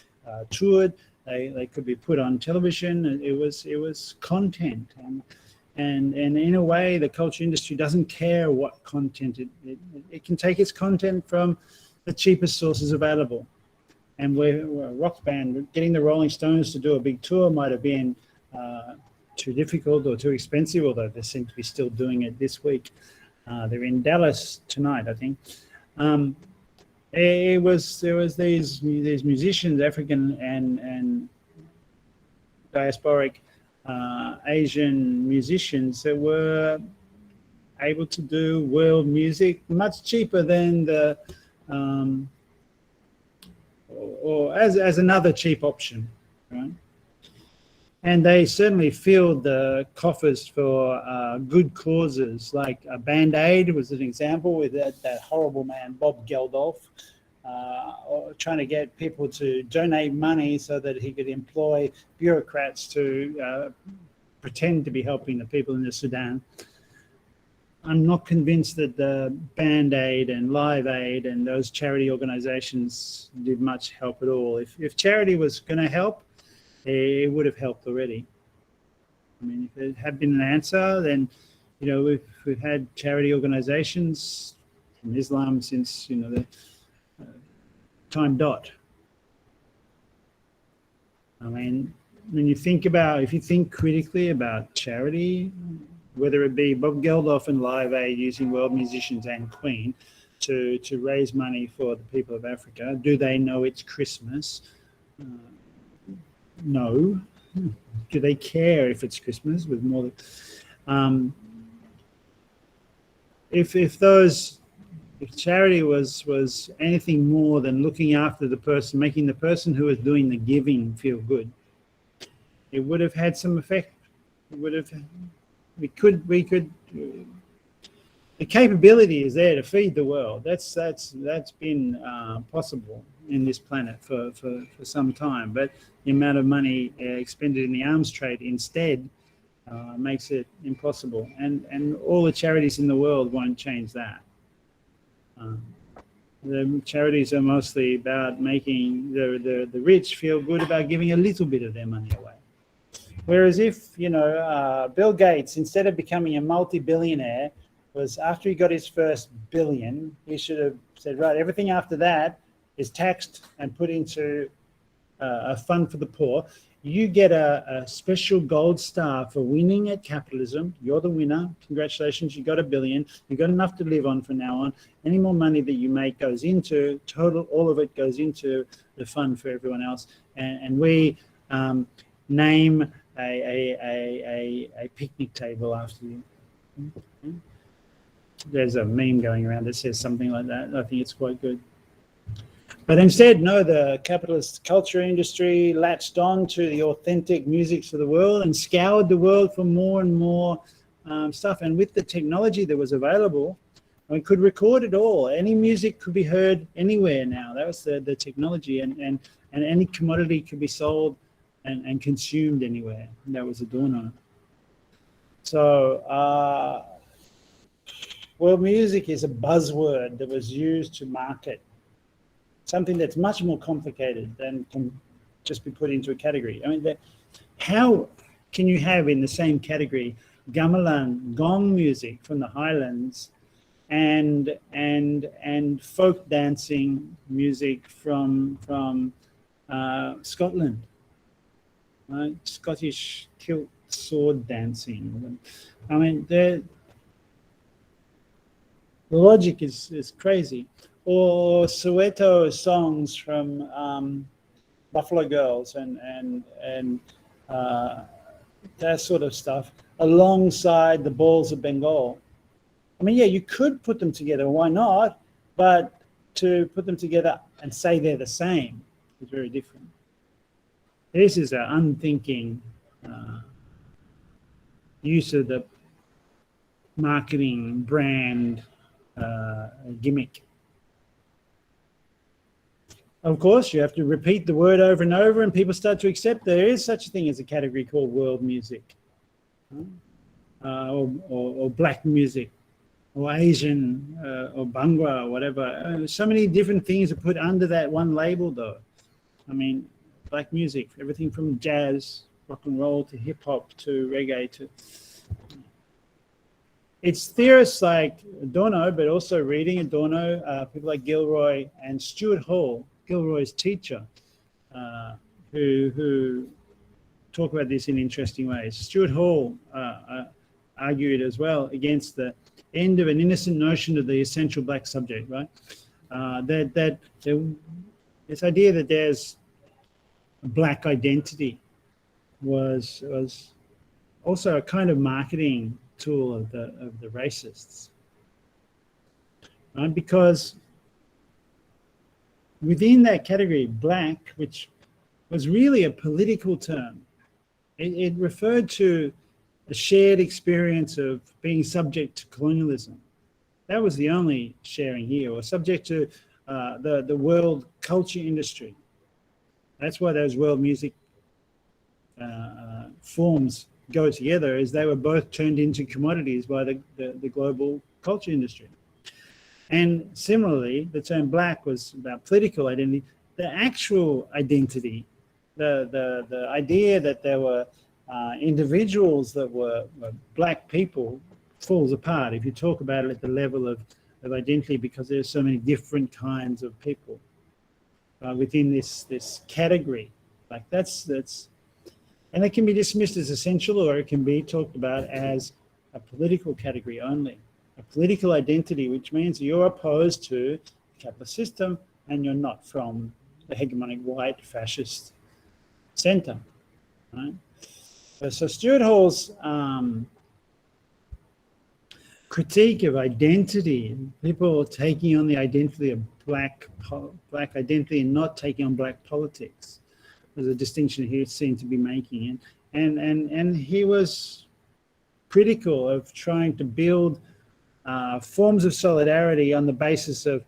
toured. They could be put on television. It was content, and in a way, the culture industry doesn't care what content it can take its content from the cheapest sources available. And we're a rock band. Getting the Rolling Stones to do a big tour might have been too difficult or too expensive, although they seem to be still doing it this week. They're in Dallas tonight, I think. There was these musicians, African and diasporic Asian musicians, that were able to do world music much cheaper than the or as another cheap option, right? And they certainly filled the coffers for good causes, like Band Aid was an example, with that horrible man Bob Geldof, or trying to get people to donate money so that he could employ bureaucrats to pretend to be helping the people in the Sudan. I'm not convinced that the Band Aid and Live Aid and those charity organizations did much help at all. If charity was going to help, it would have helped already. I mean, if it had been an answer, then, you know, we've had charity organizations in Islam since, you know, the time dot. I mean, when you think about, if you think critically about charity, whether it be Bob Geldof and Live Aid using world musicians and Queen to raise money for the people of Africa, do they know it's Christmas? No. Do they care if it's Christmas? With more, if charity was anything more than looking after the person, making the person who is doing the giving feel good, it would have had some effect. It would have. We could. The capability is there to feed the world. That's been possible in this planet for some time. But the amount of money expended in the arms trade instead makes it impossible. And all the charities in the world won't change that. The charities are mostly about making the rich feel good about giving a little bit of their money away. Whereas if, you know, Bill Gates, instead of becoming a multi-billionaire, was after he got his first billion, he should have said, right, everything after that is taxed and put into a fund for the poor. You get a special gold star for winning at capitalism. You're the winner. Congratulations, you got $1 billion. You got enough to live on from now on. Any more money that you make goes into, all of it goes into the fund for everyone else. And we name a picnic table after you. There's a meme going around that says something like that. I think it's quite good. But instead, no, the capitalist culture industry latched on to the authentic musics of the world and scoured the world for more and more stuff. And with the technology that was available, we could record it all. Any music could be heard anywhere now. That was the technology, and any commodity could be sold and consumed anywhere. And that was Adorno. So world music is a buzzword that was used to market something that's much more complicated than can just be put into a category. I mean, how can you have in the same category gamelan, gong music from the Highlands, and folk dancing music from Scotland, right? Scottish kilt sword dancing. I mean, the logic is crazy. Or Soweto songs from Buffalo Girls and that sort of stuff, alongside the Balls of Bengal. I mean, yeah, you could put them together. Why not? But to put them together and say they're the same is very different. This is an unthinking use of the marketing brand gimmick. Of course, you have to repeat the word over and over, and people start to accept there is such a thing as a category called world music, or black music, or Asian, or Bhangra, or whatever. So many different things are put under that one label, though. I mean, black music, everything from jazz, rock and roll, to hip hop, to reggae, to... It's theorists like Adorno, but also reading Adorno, people like Gilroy and Stuart Hall, Gilroy's teacher, who talk about this in interesting ways. Stuart Hall argued as well against the end of an innocent notion of the essential black subject, right? This idea that there's a black identity was also a kind of marketing tool of the racists, right? Because within that category, black, which was really a political term, it referred to a shared experience of being subject to colonialism. That was the only sharing here, or subject to the world culture industry. That's why those world music forms go together, is they were both turned into commodities by the global culture industry. And similarly, the term black was about political identity. The actual identity, the idea that there were individuals that were black people, falls apart if you talk about it at the level of identity, because there's so many different kinds of people within this category. Like that's and it can be dismissed as essential, or it can be talked about as a political category only, a political identity, which means you're opposed to the capitalist system and you're not from the hegemonic white fascist center, right? So Stuart Hall's critique of identity, people taking on the identity of black identity and not taking on black politics, was a distinction he seemed to be making, and he was critical of trying to build forms of solidarity on the basis of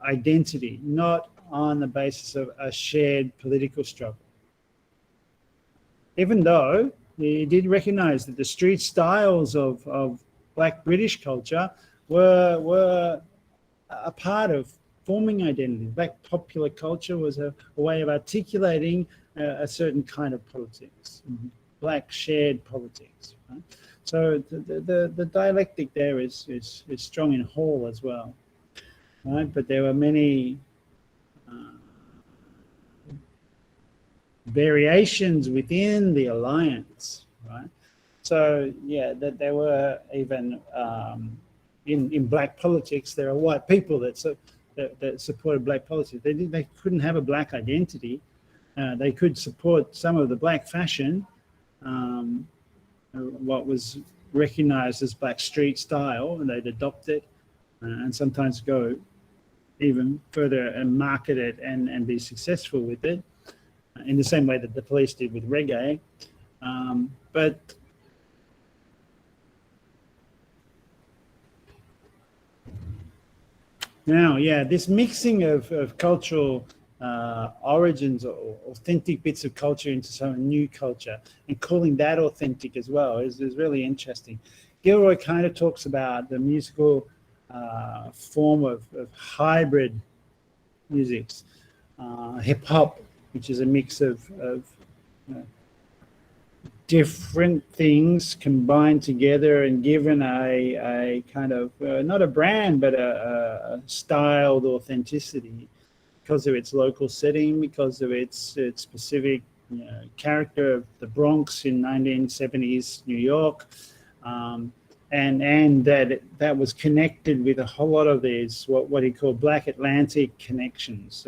identity, not on the basis of a shared political struggle. Even though he did recognize that the street styles of black British culture were a part of forming identity. Black popular culture was a way of articulating a certain kind of politics, black shared politics. Right? So the dialectic there is strong in Hall as well, right? But there were many variations within the alliance, right? So yeah, that there were even in black politics, there are white people that supported black politics. They couldn't have a black identity. They could support some of the black fashion, what was recognized as black street style, and they'd adopt it and sometimes go even further and market it and be successful with it, in the same way that the police did with reggae. But now, yeah, this mixing of cultural origins or authentic bits of culture into some new culture and calling that authentic as well is really interesting. Gilroy kind of talks about the musical form of hybrid musics, hip hop, which is a mix of different things combined together and given a kind of not a brand but a styled authenticity because of its local setting, because of its specific character of the Bronx in 1970s New York, and that was connected with a whole lot of these what he called Black Atlantic connections.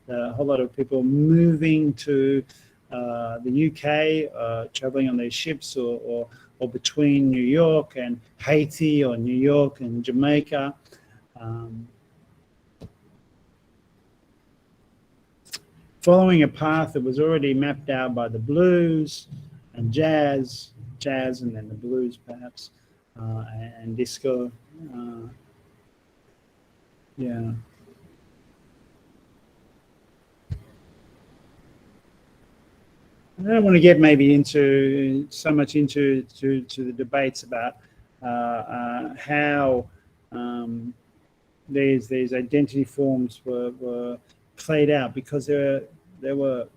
A whole lot of people moving to the UK, traveling on these ships, or between New York and Haiti, or New York and Jamaica. Following a path that was already mapped out by the blues and jazz, and then the blues perhaps, and disco. Yeah. I don't want to get maybe into so much into the debates about how these identity forms were played out, because there were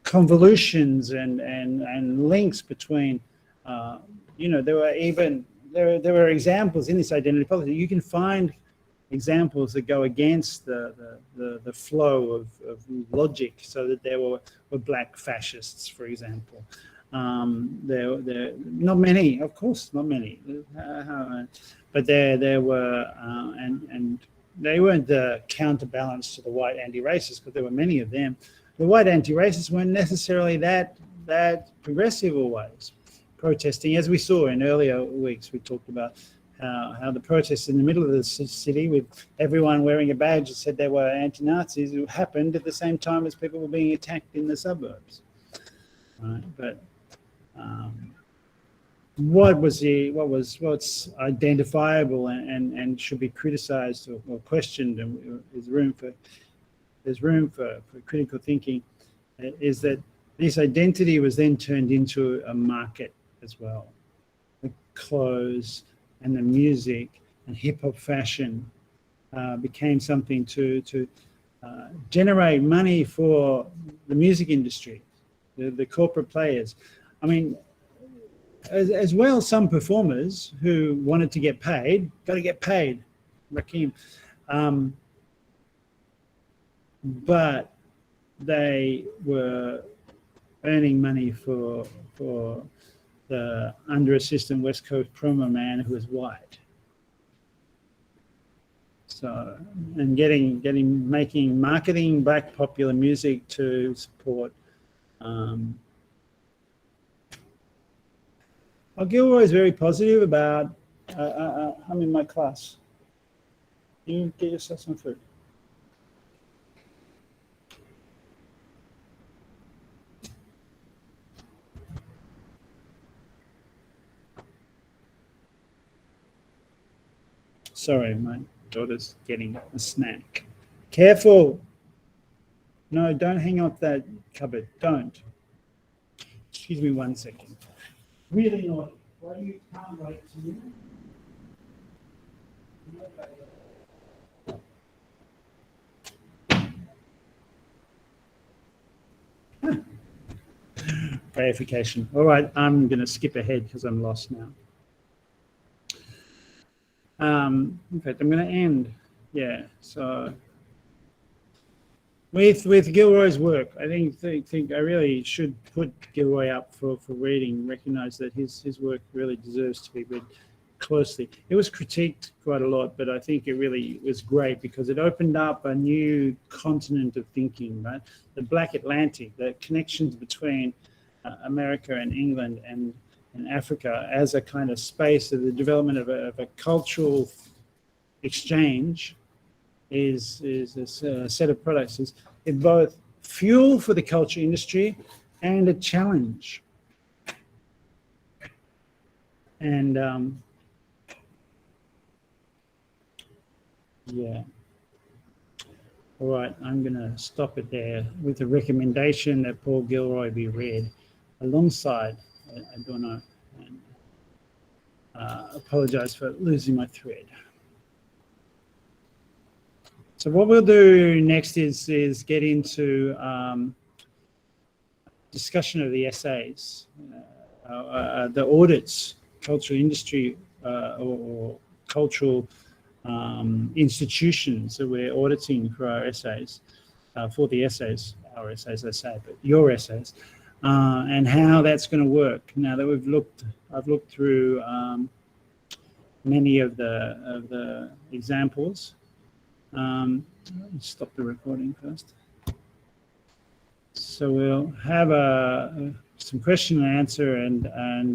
convolutions and links between there were examples in this identity politics. You can find examples that go against the flow of logic, so that there were black fascists, for example. There not many, of course, not many, but there were, and they weren't the counterbalance to the white anti-racists, because there were many of them. The white anti-racists weren't necessarily that progressive always. Protesting, as we saw in earlier weeks, we talked about how the protests in the middle of the city, with everyone wearing a badge that said they were anti-Nazis, happened at the same time as people were being attacked in the suburbs. Right? But what's identifiable and should be criticised or questioned, and there's room for critical thinking, is that this identity was then turned into a market as well. The clothes and the music and hip-hop fashion became something to generate money for the music industry, the corporate players. I mean, as well, some performers who wanted to get paid, got to get paid, Rakim. But they were earning money for the under-assistant West Coast promo man who was white. So, and making marketing black popular music to support. Gilroy is very positive about. I'm in my class. You get yourself some food. Sorry, my daughter's getting a snack. Careful. No, don't hang up that cupboard. Don't. Excuse me 1 second. Really naughty. Why you can't wait to you? Verification. All right, I'm going to skip ahead because I'm lost now. In fact, I'm going to end. Yeah, so with Gilroy's work, I think I really should put Gilroy up for reading, recognize that his work really deserves to be read closely. It was critiqued quite a lot, but I think it really was great because it opened up a new continent of thinking, right? The Black Atlantic, the connections between America and England and Africa as a kind of space of the development of a cultural exchange is a set of products is both fuel for the culture industry and a challenge. And yeah. All right, I'm going to stop it there with a recommendation that Paul Gilroy be read alongside Adorno. And apologize for losing my thread. So what we'll do next is get into discussion of the essays, the audits, cultural industry or cultural institutions that we're auditing for our essays, for the essays, our essays, I say, but your essays, and how that's going to work. Now that I've looked through many of the examples. Stop the recording first. So we'll have some question and answer and